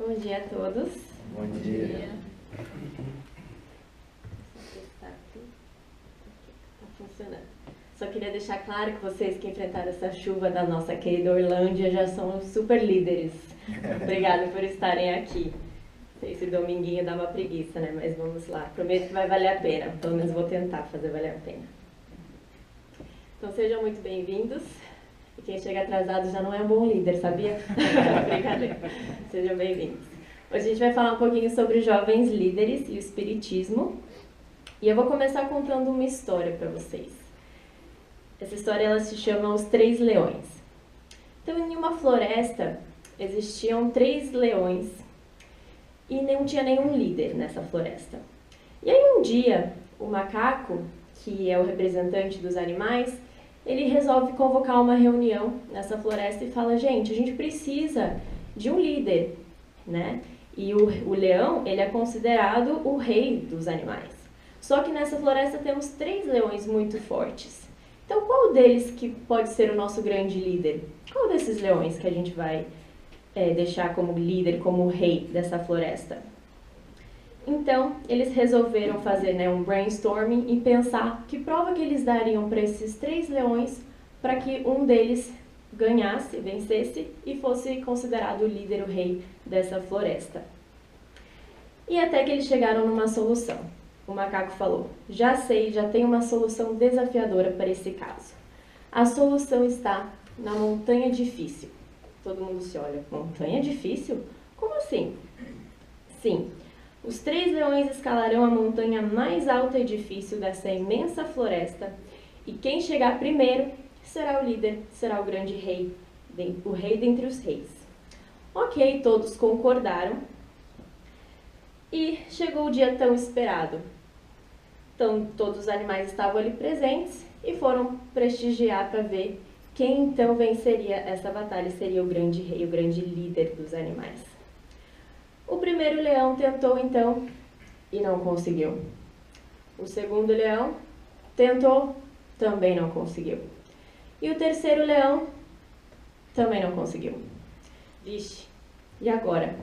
Bom dia a todos. Bom dia. Tá funcionando. Só queria deixar claro que vocês que enfrentaram essa chuva da nossa querida Orlândia já são super líderes. Obrigada por estarem aqui. Esse dominguinho dá uma preguiça, né? Mas vamos lá. Prometo que vai valer a pena. Pelo menos vou tentar fazer valer a pena. Então sejam muito bem-vindos. E quem chega atrasado já não é um bom líder, sabia? Brincadeira. Sejam bem-vindos. Hoje a gente vai falar um pouquinho sobre jovens líderes e o espiritismo. E eu vou começar contando uma história para vocês. Essa história ela se chama Os Três Leões. Então, em uma floresta existiam 3 leões e não tinha nenhum líder nessa floresta. E aí um dia, o macaco, que é o representante dos animais, ele resolve convocar uma reunião nessa floresta e fala: gente, a gente precisa de um líder, né? E o leão, ele é considerado o rei dos animais. Só que nessa floresta temos 3 leões muito fortes. Então, qual deles que pode ser o nosso grande líder? Qual desses leões que a gente vai deixar como líder, como rei dessa floresta? Então, eles resolveram fazer um brainstorming e pensar que prova que eles dariam para esses 3 leões para que um deles ganhasse, vencesse e fosse considerado o líder, o rei dessa floresta. E até que eles chegaram numa solução. O macaco falou: já sei, já tenho uma solução desafiadora para esse caso. A solução está na montanha difícil. Todo mundo se olha: montanha difícil? Como assim? Sim. Os 3 leões escalarão a montanha mais alta e difícil dessa imensa floresta, e quem chegar primeiro será o líder, será o grande rei, o rei dentre os reis. Ok, todos concordaram, e chegou o dia tão esperado. Então, todos os animais estavam ali presentes e foram prestigiar para ver quem então venceria essa batalha, seria o grande rei, o grande líder dos animais. O primeiro leão tentou então e não conseguiu. O segundo leão tentou, também não conseguiu. E o terceiro leão também não conseguiu. Vixe, e agora?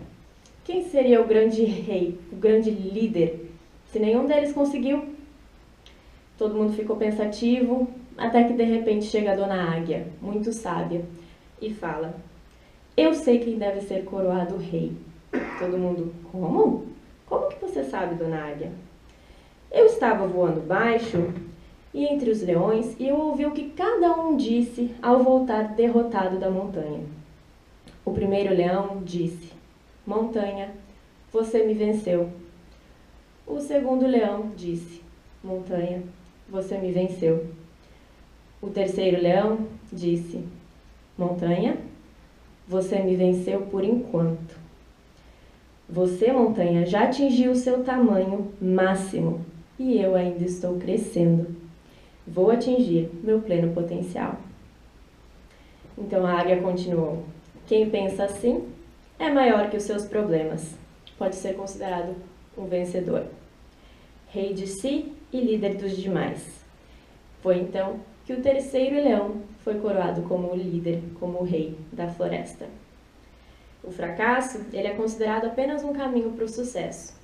Quem seria o grande rei, o grande líder? Se nenhum deles conseguiu, todo mundo ficou pensativo, até que de repente chega a dona Águia, muito sábia, e fala: eu sei quem deve ser coroado rei. Todo mundo: como? Como que você sabe, dona Águia? Eu estava voando baixo e entre os leões e eu ouvi o que cada um disse ao voltar derrotado da montanha. O primeiro leão disse: montanha, você me venceu. O segundo leão disse: montanha, você me venceu. O terceiro leão disse: montanha, você me venceu por enquanto. Você, montanha, já atingiu o seu tamanho máximo e eu ainda estou crescendo. Vou atingir meu pleno potencial. Então a águia continuou: quem pensa assim é maior que os seus problemas. Pode ser considerado um vencedor. Rei de si e líder dos demais. Foi então que o terceiro leão foi coroado como o líder, como o rei da floresta. O fracasso, ele é considerado apenas um caminho para o sucesso.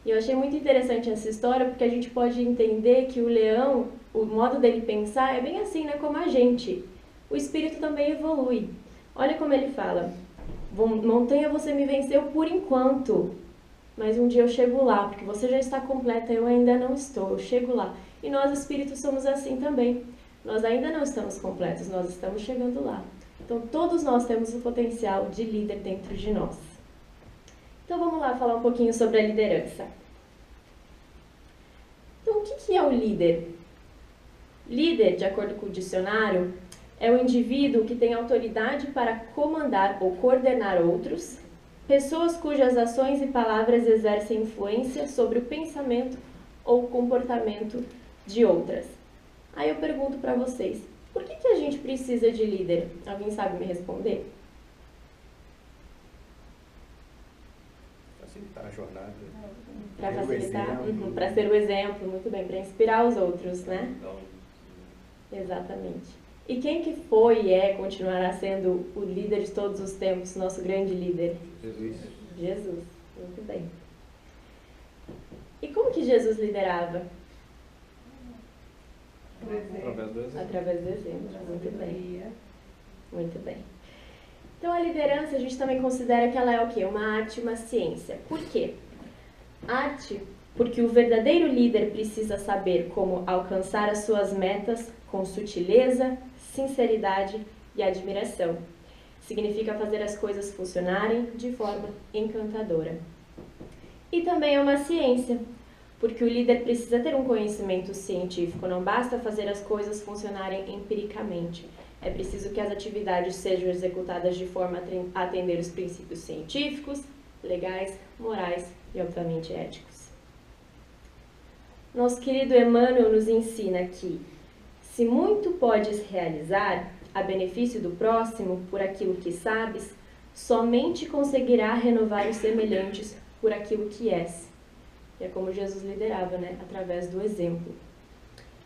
E eu achei muito interessante essa história porque a gente pode entender que o leão, o modo dele pensar é bem assim, né, como a gente. O espírito também evolui. Olha como ele fala: montanha, você me venceu por enquanto, mas um dia eu chego lá, porque você já está completa, eu ainda não estou, eu chego lá. E nós espíritos somos assim também. Nós ainda não estamos completos, nós estamos chegando lá. Então, todos nós temos o potencial de líder dentro de nós. Então, vamos lá falar um pouquinho sobre a liderança. Então, o que é o líder? Líder, de acordo com o dicionário, é o indivíduo que tem autoridade para comandar ou coordenar outros, pessoas cujas ações e palavras exercem influência sobre o pensamento ou comportamento de outras. Aí eu pergunto para vocês: por que a gente precisa de líder? Alguém sabe me responder? Facilitar a jornada. Para facilitar? Para ser o exemplo, muito bem, para inspirar os outros, né? Exatamente. E quem que foi e continuará sendo o líder de todos os tempos, nosso grande líder? Jesus. Jesus. Muito bem. E como que Jesus liderava? Através do exemplo. Através do exemplo. Muito bem. Muito bem. Então, a liderança, a gente também considera que ela é o quê? Uma arte, uma ciência. Por quê? Arte, porque o verdadeiro líder precisa saber como alcançar as suas metas com sutileza, sinceridade e admiração. Significa fazer as coisas funcionarem de forma encantadora. E também é uma ciência, porque o líder precisa ter um conhecimento científico, não basta fazer as coisas funcionarem empiricamente. É preciso que as atividades sejam executadas de forma a atender os princípios científicos, legais, morais e, obviamente, éticos. Nosso querido Emmanuel nos ensina que, se muito podes realizar a benefício do próximo por aquilo que sabes, somente conseguirá renovar os semelhantes por aquilo que és. E é como Jesus liderava, né? Através do exemplo.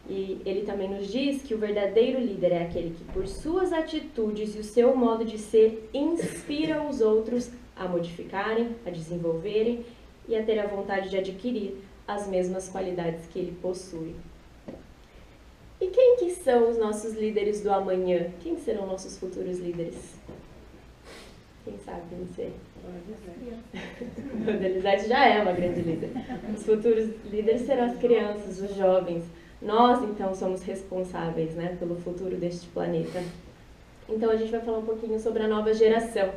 E ele também nos diz que o verdadeiro líder é aquele que, por suas atitudes e o seu modo de ser, inspira os outros a modificarem, a desenvolverem e a ter a vontade de adquirir as mesmas qualidades que ele possui. E quem que são os nossos líderes do amanhã? Quem serão nossos futuros líderes? Quem sabe quem ser? A Elisete já é uma grande líder. Os futuros líderes serão as crianças, os jovens. Nós, então, somos responsáveis, né, pelo futuro deste planeta. Então, a gente vai falar um pouquinho sobre a nova geração.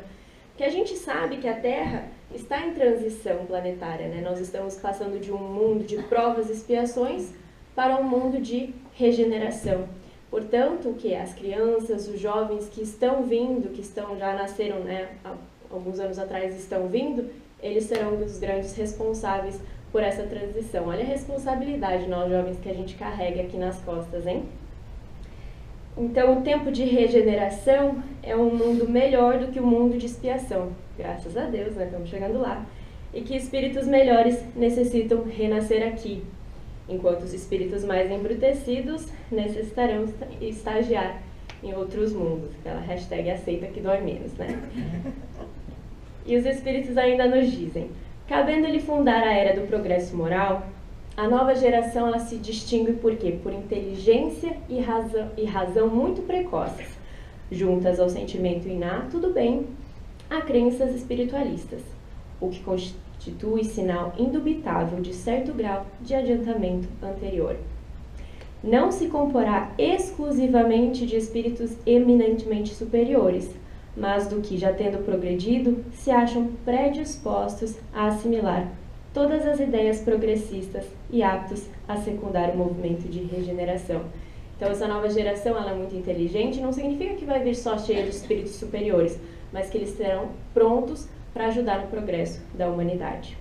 Porque a gente sabe que a Terra está em transição planetária, né? Nós estamos passando de um mundo de provas e expiações para um mundo de regeneração. Portanto, o que as crianças, os jovens que estão vindo, que já nasceram, né, há alguns anos atrás estão vindo, eles serão um dos grandes responsáveis por essa transição. Olha a responsabilidade, nós jovens, que a gente carrega aqui nas costas, hein? Então, o tempo de regeneração é um mundo melhor do que o mundo de expiação. Graças a Deus, né? Estamos chegando lá. E que espíritos melhores necessitam renascer aqui, enquanto os espíritos mais embrutecidos necessitarão estagiar em outros mundos. Aquela hashtag aceita que dói menos, né? E os espíritos ainda nos dizem: cabendo-lhe fundar a era do progresso moral, a nova geração ela se distingue por quê? Por inteligência e razão muito precoces, juntas ao sentimento inato do bem, a crenças espiritualistas, o que constitui sinal indubitável de certo grau de adiantamento anterior. Não se comporá exclusivamente de espíritos eminentemente superiores, mas do que, já tendo progredido, se acham predispostos a assimilar todas as ideias progressistas e aptos a secundar o movimento de regeneração. Então, essa nova geração ela é muito inteligente, não significa que vai vir só cheia de espíritos superiores, mas que eles serão prontos para ajudar no progresso da humanidade.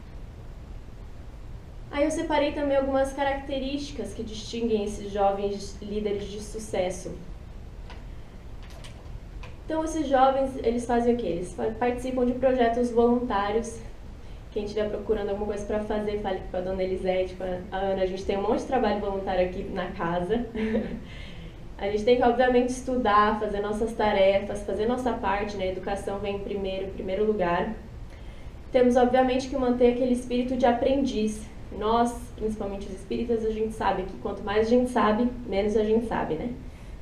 Aí eu separei também algumas características que distinguem esses jovens líderes de sucesso. Então, esses jovens, eles fazem o quê? Eles participam de projetos voluntários. Quem estiver procurando alguma coisa para fazer, fale com a dona Elisete, com a Ana. A gente tem um monte de trabalho voluntário aqui na casa. A gente tem que, obviamente, estudar, fazer nossas tarefas, fazer nossa parte, né? A educação vem em primeiro lugar. Temos, obviamente, que manter aquele espírito de aprendiz. Nós, principalmente os espíritas, a gente sabe que quanto mais a gente sabe, menos a gente sabe, né?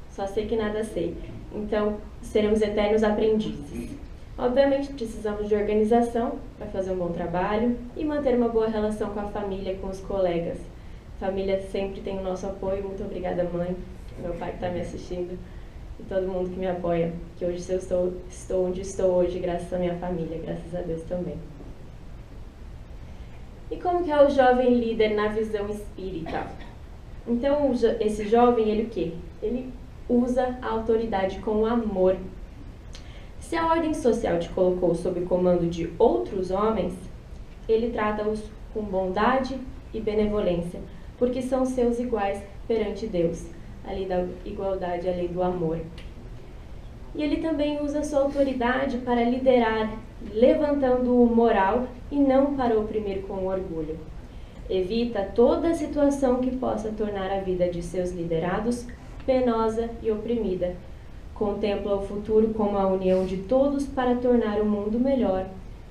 Só sei que nada sei. Então, seremos eternos aprendizes. Obviamente, precisamos de organização para fazer um bom trabalho e manter uma boa relação com a família, com os colegas. A família sempre tem o nosso apoio. Muito obrigada, mãe, meu pai que está me assistindo e todo mundo que me apoia. Que hoje eu estou onde estou hoje, graças à minha família, graças a Deus também. E como que é o jovem líder na visão espírita? Então, esse jovem, ele o quê? Ele usa a autoridade com amor. Se a ordem social te colocou sob o comando de outros homens, ele trata-os com bondade e benevolência, porque são seus iguais perante Deus, a lei da igualdade, a lei do amor. E ele também usa sua autoridade para liderar, levantando o moral e não para oprimir com orgulho. Evita toda situação que possa tornar a vida de seus liderados penosa e oprimida. Contempla o futuro como a união de todos para tornar o mundo melhor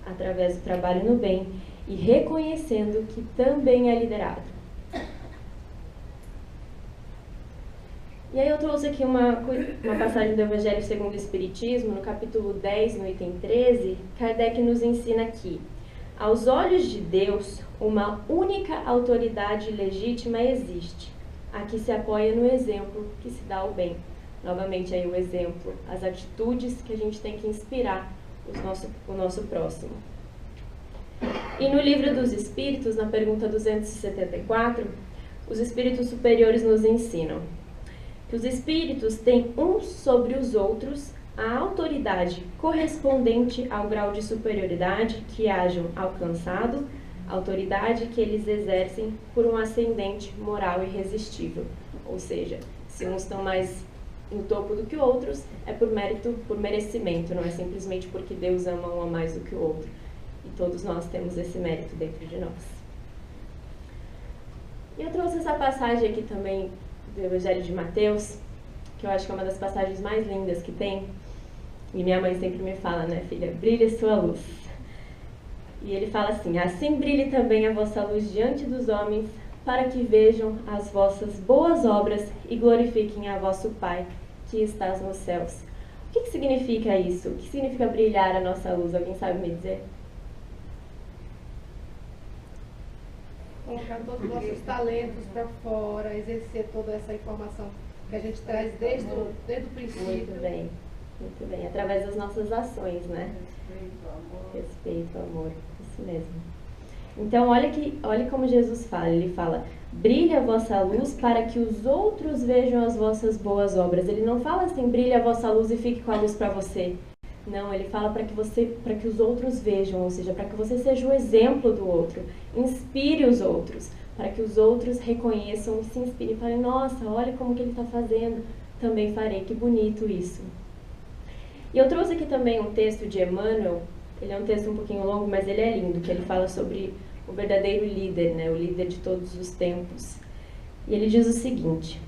através do trabalho no bem e reconhecendo que também é liderado. E aí eu trouxe aqui uma passagem do Evangelho segundo o Espiritismo, no capítulo 10, no item 13, Kardec nos ensina que, aos olhos de Deus, uma única autoridade legítima existe, a que se apoia no exemplo que se dá ao bem. Novamente aí o exemplo, as atitudes que a gente tem que inspirar o nosso próximo. E no Livro dos Espíritos, na pergunta 274, os espíritos superiores nos ensinam que os espíritos têm uns sobre os outros a autoridade correspondente ao grau de superioridade que hajam alcançado, autoridade que eles exercem por um ascendente moral irresistível. Ou seja, se uns estão mais no topo do que outros, é por mérito, por merecimento, não é simplesmente porque Deus ama um a mais do que o outro. E todos nós temos esse mérito dentro de nós. E eu trouxe essa passagem aqui também do Evangelho de Mateus, que eu acho que é uma das passagens mais lindas que tem. E minha mãe sempre me fala, né, filha, brilhe sua luz. E ele fala assim, assim brilhe também a vossa luz diante dos homens, para que vejam as vossas boas obras e glorifiquem a vosso Pai, que estás nos céus. O que significa isso? O que significa brilhar a nossa luz? Alguém sabe me dizer? Colocar todos os nossos talentos para fora, exercer toda essa informação que a gente traz desde o princípio. Muito bem. Através das nossas ações, né? Respeito, amor. Isso mesmo. Então, olha como Jesus fala. Ele fala, brilhe a vossa luz para que os outros vejam as vossas boas obras. Ele não fala assim, brilhe a vossa luz e fique com a luz para você. Não, ele fala para que os outros vejam, ou seja, para que você seja o exemplo do outro, inspire os outros, para que os outros reconheçam e se inspirem e falem, nossa, olha como que ele está fazendo, também farei, que bonito isso. E eu trouxe aqui também um texto de Emmanuel, ele é um texto um pouquinho longo, mas ele é lindo, que ele fala sobre o verdadeiro líder, né, o líder de todos os tempos. E ele diz o seguinte,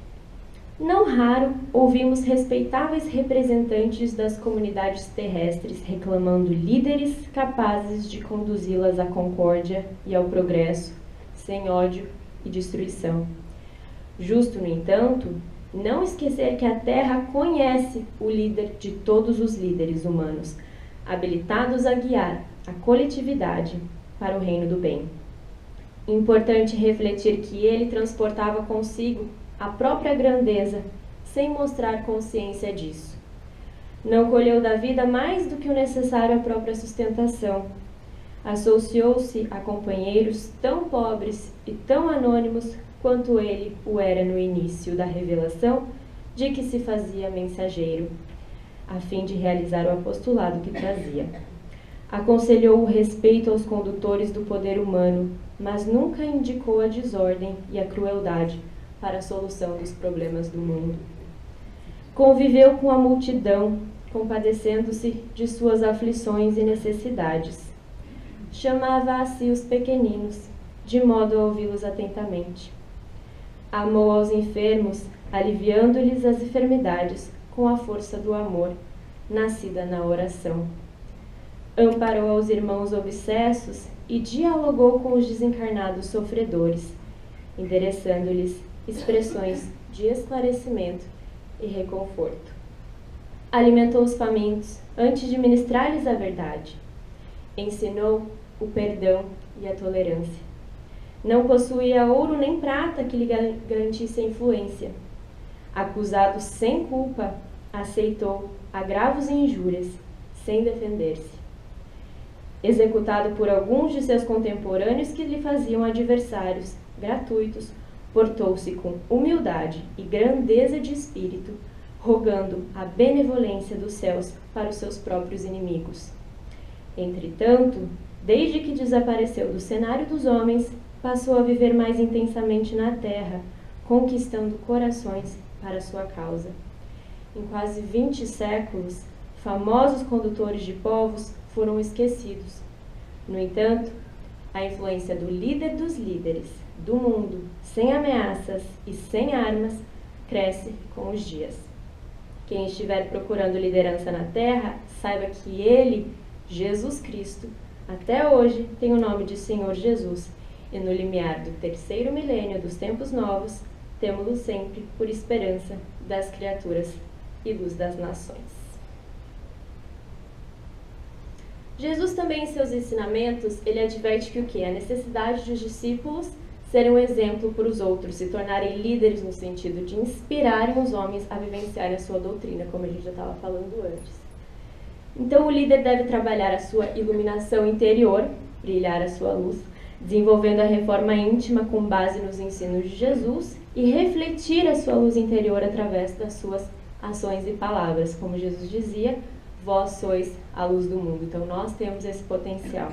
não raro ouvimos respeitáveis representantes das comunidades terrestres reclamando líderes capazes de conduzi-las à concórdia e ao progresso, sem ódio e destruição. Justo, no entanto, não esquecer que a Terra conhece o líder de todos os líderes humanos, habilitados a guiar a coletividade para o reino do bem. Importante refletir que ele transportava consigo a própria grandeza, sem mostrar consciência disso. Não colheu da vida mais do que o necessário à própria sustentação. Associou-se a companheiros tão pobres e tão anônimos quanto ele o era no início da revelação de que se fazia mensageiro, a fim de realizar o apostolado que trazia. Aconselhou o respeito aos condutores do poder humano, mas nunca indicou a desordem e a crueldade para a solução dos problemas do mundo. Conviveu com a multidão, compadecendo-se de suas aflições e necessidades. Chamava a si os pequeninos, de modo a ouvi-los atentamente. Amou aos enfermos, aliviando-lhes as enfermidades com a força do amor, nascida na oração. Amparou aos irmãos obsessos e dialogou com os desencarnados sofredores, endereçando-lhes expressões de esclarecimento e reconforto. Alimentou os famintos antes de ministrar-lhes a verdade. Ensinou o perdão e a tolerância. Não possuía ouro nem prata que lhe garantisse a influência. Acusado sem culpa, aceitou agravos e injúrias, sem defender-se. Executado por alguns de seus contemporâneos que lhe faziam adversários gratuitos, portou-se com humildade e grandeza de espírito, rogando a benevolência dos céus para os seus próprios inimigos. Entretanto, desde que desapareceu do cenário dos homens, passou a viver mais intensamente na terra, conquistando corações para sua causa. Em quase 20 séculos, famosos condutores de povos foram esquecidos. No entanto, a influência do líder dos líderes do mundo, sem ameaças e sem armas, cresce com os dias. Quem estiver procurando liderança na terra, saiba que ele, Jesus Cristo, até hoje tem o nome de Senhor Jesus, e no limiar do 3º milênio dos tempos novos, temo-lo sempre por esperança das criaturas e luz das nações. Jesus também em seus ensinamentos, ele adverte que o quê? A necessidade dos discípulos serem um exemplo para os outros, se tornarem líderes no sentido de inspirarem os homens a vivenciarem a sua doutrina, como a gente já estava falando antes. Então o líder deve trabalhar a sua iluminação interior, brilhar a sua luz, desenvolvendo a reforma íntima com base nos ensinos de Jesus e refletir a sua luz interior através das suas ações e palavras. Como Jesus dizia, vós sois a luz do mundo. Então nós temos esse potencial.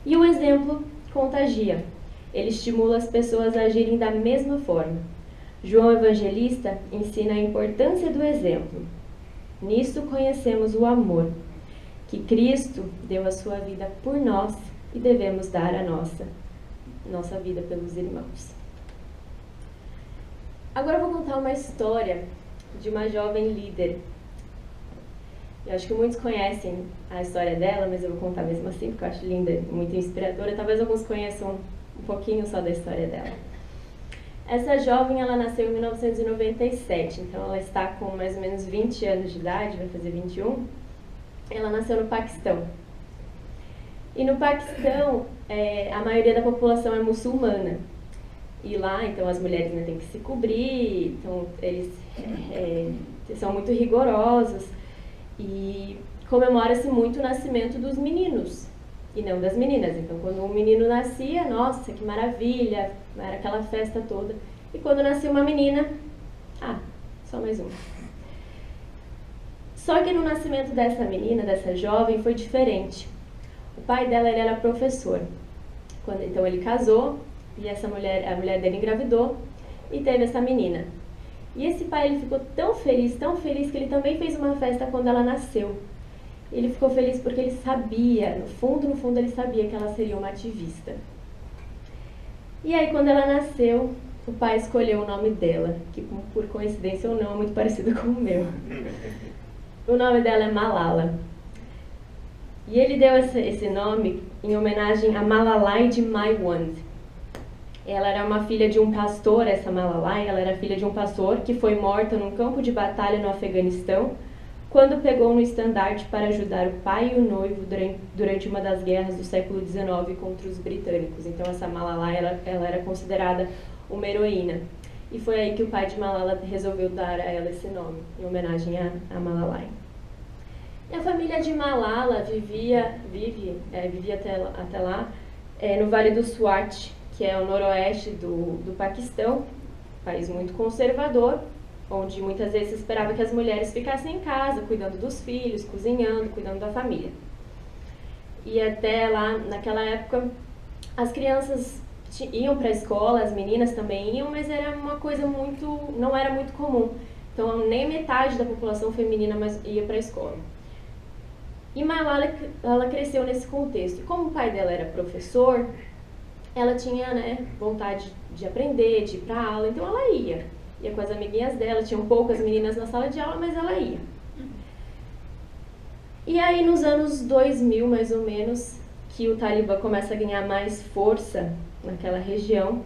E o exemplo contagia. Ele estimula as pessoas a agirem da mesma forma. João Evangelista ensina a importância do exemplo. Nisso conhecemos o amor, que Cristo deu a sua vida por nós e devemos dar a nossa vida pelos irmãos. Agora eu vou contar uma história de uma jovem líder. Eu acho que muitos conhecem a história dela, mas eu vou contar mesmo assim, porque eu acho linda e muito inspiradora. Talvez alguns conheçam um pouquinho só da história dela. Essa jovem, ela nasceu em 1997, então ela está com mais ou menos 20 anos de idade, vai fazer 21. Ela nasceu no Paquistão. E no Paquistão, a maioria da população é muçulmana. E lá, então, as mulheres, né, têm que se cobrir, então eles são muito rigorosos. E comemora-se muito o nascimento dos meninos e não das meninas. Então, quando um menino nascia, nossa, que maravilha, era aquela festa toda. E quando nascia uma menina, só mais uma. Só que no nascimento dessa menina, dessa jovem, foi diferente. O pai dela, ele era professor. Então ele casou e a mulher dele engravidou e teve essa menina. E esse pai, ele ficou tão feliz que ele também fez uma festa quando ela nasceu. Ele ficou feliz porque ele sabia, no fundo ele sabia que ela seria uma ativista. E aí quando ela nasceu, o pai escolheu o nome dela, que por coincidência ou não é muito parecido com o meu. O nome dela é Malala. E ele deu esse nome em homenagem a Malalai de Maiwand. Ela era uma filha de um pastor, essa Malalai, ela era filha de um pastor que foi morta num campo de batalha no Afeganistão, quando pegou no estandarte para ajudar o pai e o noivo durante uma das guerras do século XIX contra os britânicos. Então essa Malalai, ela era considerada uma heroína. E foi aí que o pai de Malala resolveu dar a ela esse nome, em homenagem a Malalai. E a família de Malala vive até lá, no Vale do Swat, que é o noroeste do Paquistão, país muito conservador, onde muitas vezes se esperava que as mulheres ficassem em casa, cuidando dos filhos, cozinhando, cuidando da família. E até lá, naquela época, as crianças iam para a escola, as meninas também iam, mas era uma coisa não era muito comum. Então, nem metade da população feminina ia para a escola. E Malala, ela cresceu nesse contexto. E como o pai dela era professor, ela tinha, vontade de aprender, de ir para a aula, então ela ia com as amiguinhas dela, tinham poucas meninas na sala de aula, mas ela ia. E aí nos anos 2000, mais ou menos, que o Talibã começa a ganhar mais força naquela região,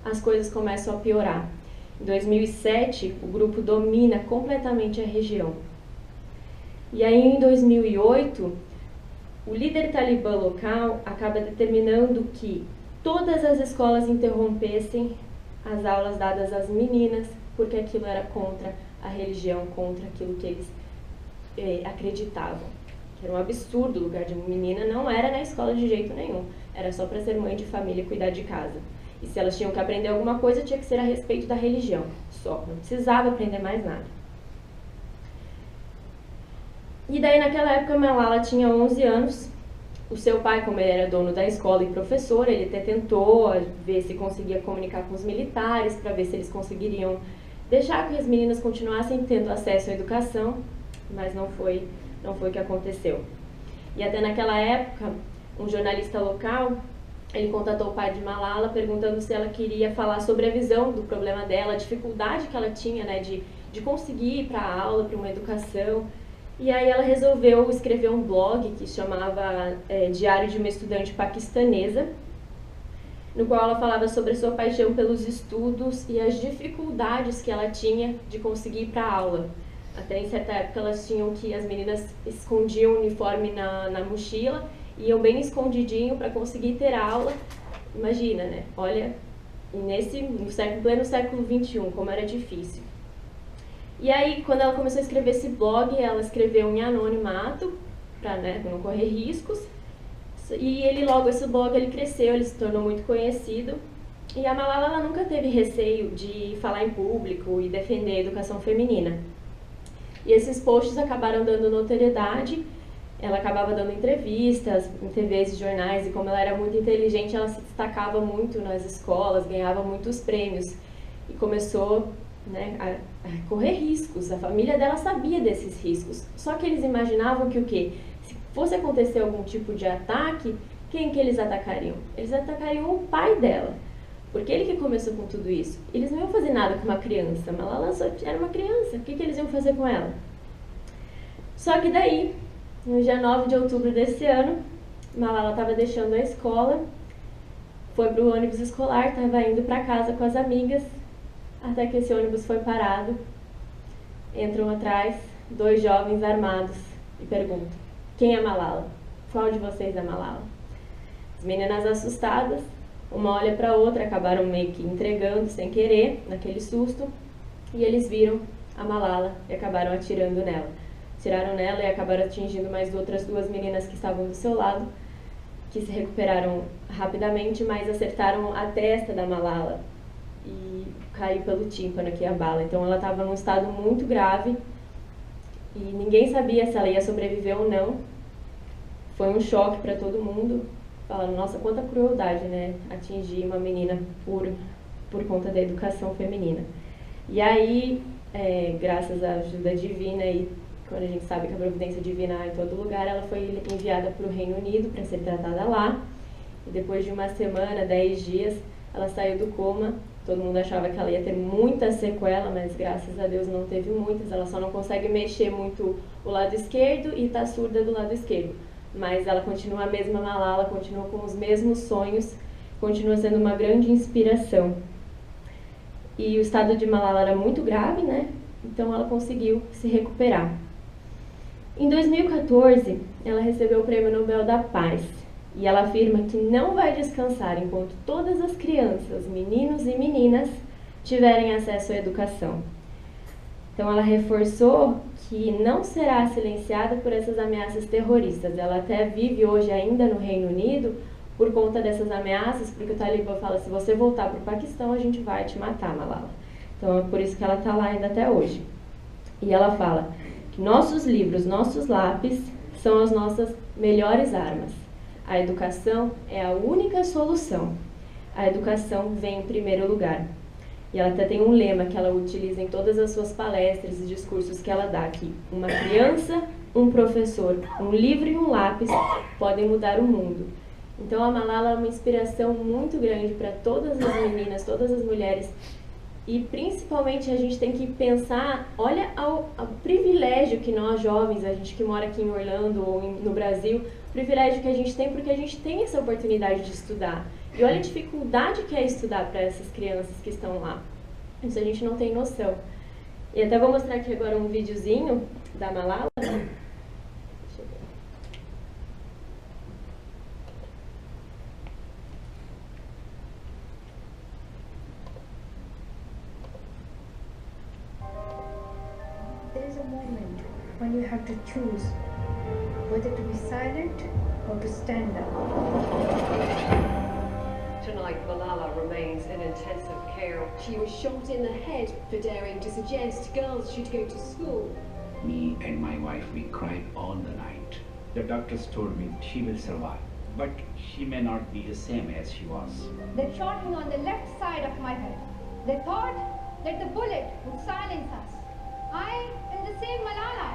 as coisas começam a piorar. Em 2007, o grupo domina completamente a região. E aí em 2008, o líder talibã local acaba determinando que todas as escolas interrompessem as aulas dadas às meninas, porque aquilo era contra a religião, contra aquilo que eles acreditavam. Que era um absurdo, o lugar de uma menina não era na escola de jeito nenhum, era só para ser mãe de família e cuidar de casa. E se elas tinham que aprender alguma coisa, tinha que ser a respeito da religião, só, não precisava aprender mais nada. E daí naquela época Malala tinha 11 anos, o seu pai, como ele era dono da escola e professor, ele até tentou ver se conseguia comunicar com os militares, para ver se eles conseguiriam deixar que as meninas continuassem tendo acesso à educação, mas não foi o que aconteceu. E até naquela época, um jornalista local, ele contatou o pai de Malala, perguntando se ela queria falar sobre a visão do problema dela, a dificuldade que ela tinha, de conseguir ir para a aula, para uma educação. E aí ela resolveu escrever um blog que chamava Diário de uma Estudante Paquistanesa, no qual ela falava sobre a sua paixão pelos estudos e as dificuldades que ela tinha de conseguir ir para a aula. Até em certa época elas tinham que, as meninas escondiam o uniforme na mochila, iam bem escondidinho para conseguir ter aula. Imagina, né? Olha, no pleno século XXI, como era difícil. E aí, quando ela começou a escrever esse blog, ela escreveu em anonimato, para, né, não correr riscos. E esse blog ele cresceu, ele se tornou muito conhecido. E a Malala ela nunca teve receio de falar em público e defender a educação feminina. E esses posts acabaram dando notoriedade. Ela acabava dando entrevistas em TVs e jornais, e como ela era muito inteligente, ela se destacava muito nas escolas, ganhava muitos prêmios. E começou, né, a correr riscos. A família dela sabia desses riscos. Só que eles imaginavam que o quê? Se fosse acontecer algum tipo de ataque, quem que eles atacariam? Eles atacariam o pai dela. Porque ele que começou com tudo isso. Eles não iam fazer nada com uma criança. Malala só era uma criança. O que eles iam fazer com ela? Só que daí, no dia 9 de outubro desse ano, Malala estava deixando a escola, foi para o ônibus escolar, estava indo para casa com as amigas, até que esse ônibus foi parado. Entram atrás 2 jovens armados e perguntam: quem é Malala? Qual de vocês é Malala? As meninas assustadas, uma olha para a outra, acabaram meio que entregando sem querer, naquele susto, e eles viram a Malala e acabaram atirando nela. Tiraram nela e acabaram atingindo mais outras 2 meninas que estavam do seu lado, que se recuperaram rapidamente, mas acertaram a testa da Malala e caiu pelo tímpano aqui a bala. Então ela estava num estado muito grave e ninguém sabia se ela ia sobreviver ou não. Foi um choque para todo mundo. Falaram, nossa, quanta crueldade, né? Atingir uma menina por conta da educação feminina. E aí, graças à ajuda divina e quando a gente sabe que a providência divina há em todo lugar, ela foi enviada para o Reino Unido para ser tratada lá. E depois de uma semana, 10 dias, ela saiu do coma. Todo mundo achava que ela ia ter muita sequela, mas graças a Deus não teve muitas. Ela só não consegue mexer muito o lado esquerdo e está surda do lado esquerdo. Mas ela continua a mesma Malala, continua com os mesmos sonhos, continua sendo uma grande inspiração. E o estado de Malala era muito grave, né? Então ela conseguiu se recuperar. Em 2014, ela recebeu o Prêmio Nobel da Paz e ela afirma que não vai descansar enquanto todas as crianças, meninos e meninas, tiverem acesso à educação. Então ela reforçou que não será silenciada por essas ameaças terroristas. Ela até vive hoje ainda no Reino Unido por conta dessas ameaças, porque o Talibã fala, se você voltar para o Paquistão, a gente vai te matar, Malala. Então é por isso que ela está lá ainda até hoje. E ela fala que nossos livros, nossos lápis, são as nossas melhores armas. A educação é a única solução. A educação vem em primeiro lugar. E ela até tem um lema que ela utiliza em todas as suas palestras e discursos que ela dá aqui. Uma criança, um professor, um livro e um lápis podem mudar o mundo. Então a Malala é uma inspiração muito grande para todas as meninas, todas as mulheres. E principalmente a gente tem que pensar, olha ao privilégio que nós jovens, a gente que mora aqui em Orlando ou no Brasil, o privilégio que a gente tem porque a gente tem essa oportunidade de estudar. E olha a dificuldade que é estudar para essas crianças que estão lá. Isso a gente não tem noção. E até vou mostrar aqui agora um videozinho da Malala. Deixa eu ver. There is a moment when you have to choose whether to be silent or to stand up. Tonight, Malala remains in intensive care. She was shot in the head for daring to suggest girls should go to school. Me and my wife, we cried all the night. The doctors told me she will survive, but she may not be the same as she was. They shot me on the left side of my head. They thought that the bullet would silence us. I am the same Malala.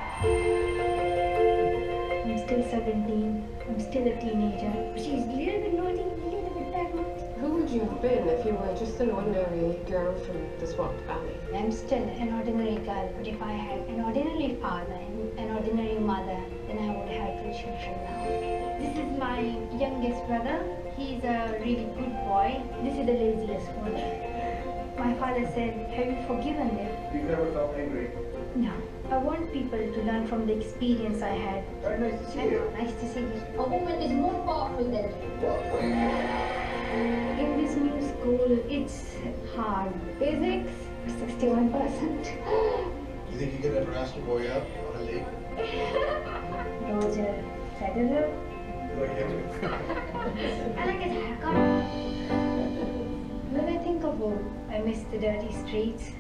I'm still 17. I'm still a teenager. She's a little bit naughty, a little bit bad. Who would you have been if you were just an ordinary girl from the Swat Valley? I'm still an ordinary girl, but if I had an ordinary father and an ordinary mother, then I would have 2 children now. This is my youngest brother. He's a really good boy. This is the laziest one. My father said, have you forgiven them? You've never felt angry? No. I want people to learn from the experience I had. Very nice to see you. Nice to see you. A woman is more powerful than In this new school, it's hard. Physics, 61%. You think you could ever ask your boy out on a date? Roger Federer. You like him? I like his haircut. When I think of home, I miss the dirty streets.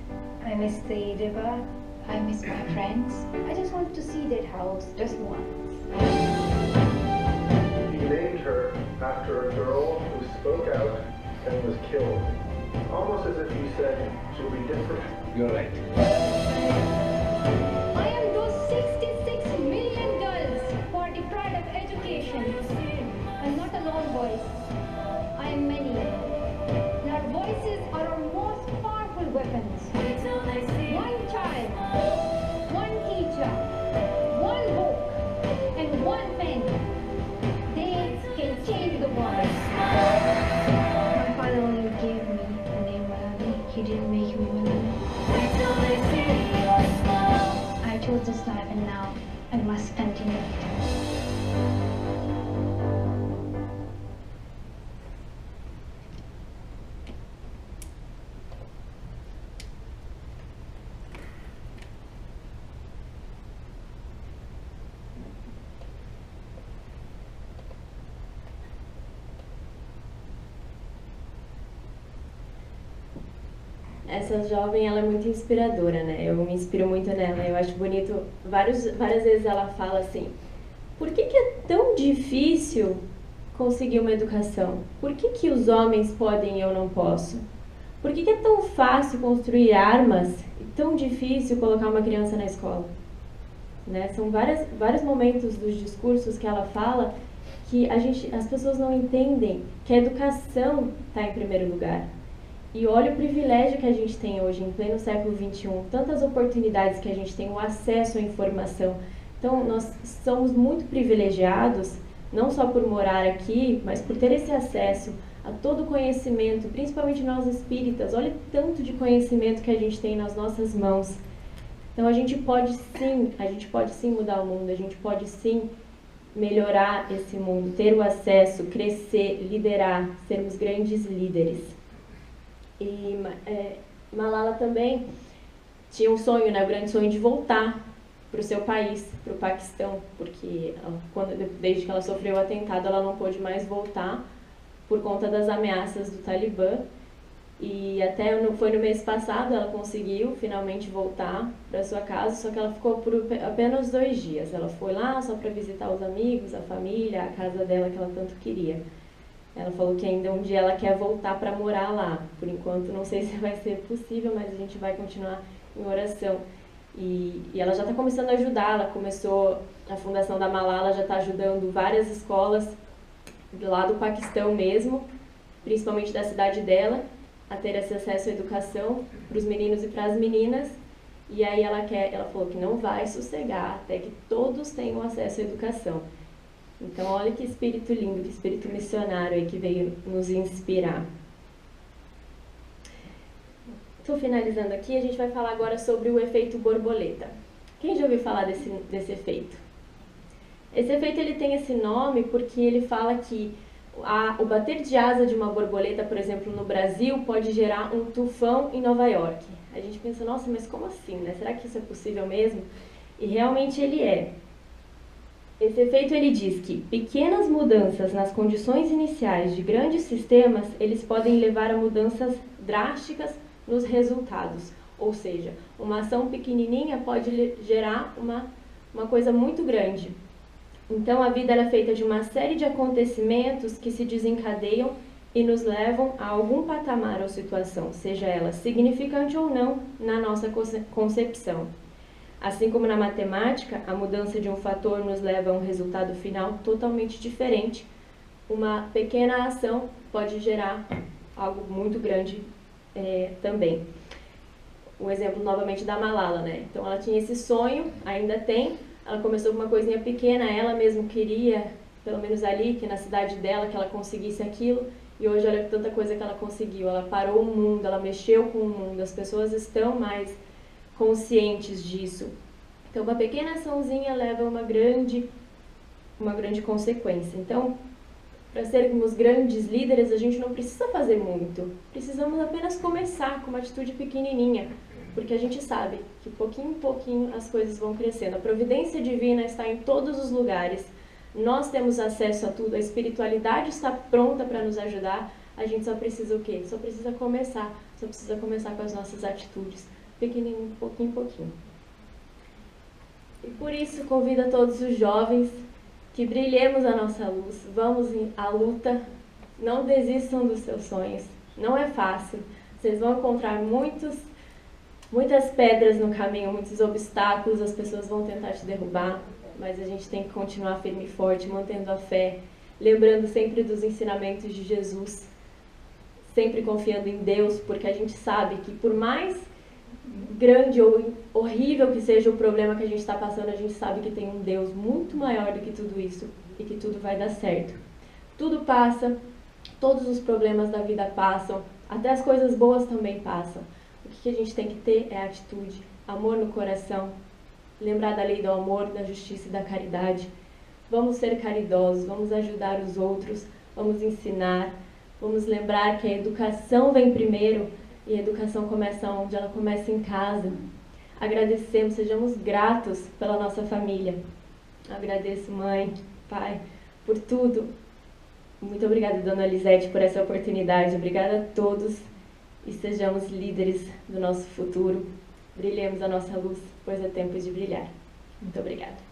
I miss the river. I miss my friends. I just want to see that house just once. He named her after a girl who spoke out and was killed. Almost as if he said, she'll be different. You're right. I am those 66 million girls who are deprived of education. I'm not a lone voice. I am many. And our voices are our most powerful weapons. One child, one teacher, one book, and one pen. They can change the world. My father only gave me the name Melanie. He didn't make me Melanie. I chose this life and now I must continue it. Essa jovem, ela é muito inspiradora, né? Eu me inspiro muito nela. Eu acho bonito, várias vezes ela fala assim, por que é tão difícil conseguir uma educação? Por que os homens podem e eu não posso? Por que é tão fácil construir armas e tão difícil colocar uma criança na escola? Né? São vários momentos dos discursos que ela fala que as pessoas não entendem que a educação está em primeiro lugar. E olha o privilégio que a gente tem hoje, em pleno século XXI, tantas oportunidades que a gente tem, o acesso à informação. Então, nós somos muito privilegiados, não só por morar aqui, mas por ter esse acesso a todo o conhecimento, principalmente nós espíritas. Olha o tanto de conhecimento que a gente tem nas nossas mãos. Então, a gente pode sim mudar o mundo, a gente pode sim melhorar esse mundo, ter o acesso, crescer, liderar, sermos grandes líderes. E Malala também tinha um sonho, né, o grande sonho de voltar para o seu país, para o Paquistão, porque desde que ela sofreu o atentado, ela não pôde mais voltar por conta das ameaças do Talibã. E foi no mês passado, ela conseguiu finalmente voltar para sua casa, só que ela ficou por apenas 2 dias. Ela foi lá só para visitar os amigos, a família, a casa dela que ela tanto queria. Ela falou que ainda um dia ela quer voltar para morar lá. Por enquanto, não sei se vai ser possível, mas a gente vai continuar em oração. E ela já está começando a ajudar. Ela começou, a Fundação da Malala já está ajudando várias escolas lá do Paquistão mesmo, principalmente da cidade dela, a ter esse acesso à educação para os meninos e para as meninas. E aí ela falou que não vai sossegar até que todos tenham acesso à educação. Então, olha que espírito lindo, que espírito missionário aí que veio nos inspirar. Estou finalizando aqui, a gente vai falar agora sobre o efeito borboleta. Quem já ouviu falar desse efeito? Esse efeito ele tem esse nome porque ele fala que o bater de asa de uma borboleta, por exemplo, no Brasil, pode gerar um tufão em Nova York. A gente pensa, nossa, mas como assim, né? Será que isso é possível mesmo? E realmente ele é. Esse efeito ele diz que pequenas mudanças nas condições iniciais de grandes sistemas, eles podem levar a mudanças drásticas nos resultados. Ou seja, uma ação pequenininha pode gerar uma coisa muito grande. Então a vida é feita de uma série de acontecimentos que se desencadeiam e nos levam a algum patamar ou situação, seja ela significante ou não na nossa concepção. Assim como na matemática, a mudança de um fator nos leva a um resultado final totalmente diferente. Uma pequena ação pode gerar algo muito grande também. O exemplo novamente da Malala, né? Então ela tinha esse sonho, ainda tem, ela começou com uma coisinha pequena, ela mesma queria, pelo menos ali, que na cidade dela, que ela conseguisse aquilo, e hoje olha tanta coisa que ela conseguiu, ela parou o mundo, ela mexeu com o mundo, as pessoas estão mais conscientes disso. Então uma pequena açãozinha leva a uma grande consequência. Então, para sermos grandes líderes, a gente não precisa fazer muito. Precisamos apenas começar com uma atitude pequenininha, porque a gente sabe que pouquinho em pouquinho as coisas vão crescendo. A providência divina está em todos os lugares. Nós temos acesso a tudo, a espiritualidade está pronta para nos ajudar. A gente só precisa o quê? Só precisa começar com as nossas atitudes, pequenininho, pouquinho em pouquinho. E por isso convido a todos os jovens que brilhemos a nossa luz, vamos à luta, não desistam dos seus sonhos, não é fácil, vocês vão encontrar muitas pedras no caminho, muitos obstáculos, as pessoas vão tentar te derrubar, mas a gente tem que continuar firme e forte, mantendo a fé, lembrando sempre dos ensinamentos de Jesus, sempre confiando em Deus, porque a gente sabe que por mais grande ou horrível que seja o problema que a gente está passando, a gente sabe que tem um Deus muito maior do que tudo isso e que tudo vai dar certo. Tudo passa, todos os problemas da vida passam, até as coisas boas também passam. O que a gente tem que ter é atitude, amor no coração, lembrar da lei do amor, da justiça e da caridade. Vamos ser caridosos, vamos ajudar os outros, vamos ensinar, vamos lembrar que a educação vem primeiro. E a educação começa onde? Ela começa em casa. Agradecemos, sejamos gratos pela nossa família. Agradeço, mãe, pai, por tudo. Muito obrigada, dona Lisete, por essa oportunidade. Obrigada a todos e sejamos líderes do nosso futuro. Brilhemos a nossa luz, pois é tempo de brilhar. Muito obrigada.